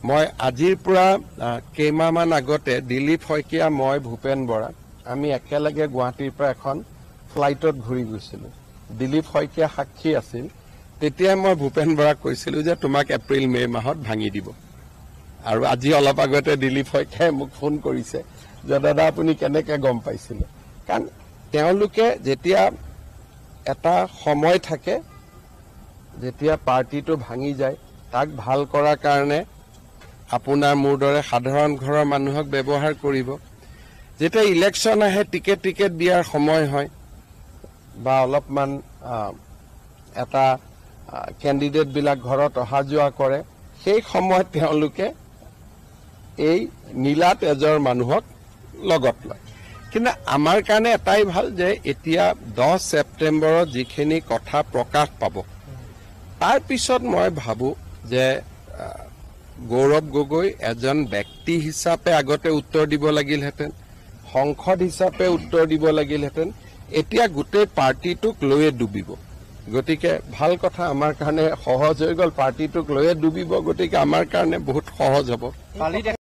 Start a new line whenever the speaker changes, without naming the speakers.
মই আজিৰ পৰা কেইমাহমান আগতে দিলীপ শইকীয়া, মই, ভূপেন বৰা আমি একেলগে গুৱাহাটীৰ পৰা এখন ফ্লাইটত ঘূৰি গৈছিলোঁ। দিলীপ শইকীয়া সাক্ষী আছিল। তেতিয়াই মই ভূপেন বৰাক কৈছিলোঁ যে তোমাক এপ্ৰিল মে' মাহত ভাঙি দিব। আৰু আজি অলপ আগতে দিলীপ শইকীয়াই মোক ফোন কৰিছে যে দাদা আপুনি কেনেকৈ গম পাইছিলে। কাৰণ তেওঁলোকে যেতিয়া এটা সময় থাকে, যেতিয়া পাৰ্টিটো ভাঙি যায়, তাক ভাল কৰাৰ কাৰণে আপোনাৰ মোৰ দৰে সাধাৰণ ঘৰৰ মানুহক ব্যৱহাৰ কৰিব। যেতিয়া ইলেকশ্যন আহে, টিকেট দিয়াৰ সময় হয় বা অলপমান এটা কেণ্ডিডেটবিলাক ঘৰত অহা যোৱা কৰে, সেই সময়ত তেওঁলোকে এই নীলা তেজৰ মানুহক লগত লয়। কিন্তু আমাৰ কাৰণে এটাই ভাল যে এতিয়া 10 ছেপ্টেম্বৰত যিখিনি কথা প্ৰকাশ পাব, তাৰ পিছত মই ভাবোঁ যে গৌৰৱ গগৈ এজন ব্যক্তি হিচাপে আগতে উত্তৰ দিব লাগিলহেঁতেন, সংসদ হিচাপে উত্তৰ দিব লাগিলহেঁতেন। এতিয়া গোটেই পাৰ্টিটোক লৈয়ে ডুবিব। গতিকে ভাল কথা, আমাৰ কাৰণে সহজ হৈ গ'ল। পাৰ্টিটোক লৈয়ে ডুবিব, গতিকে আমাৰ কাৰণে বহুত সহজ হ'ব।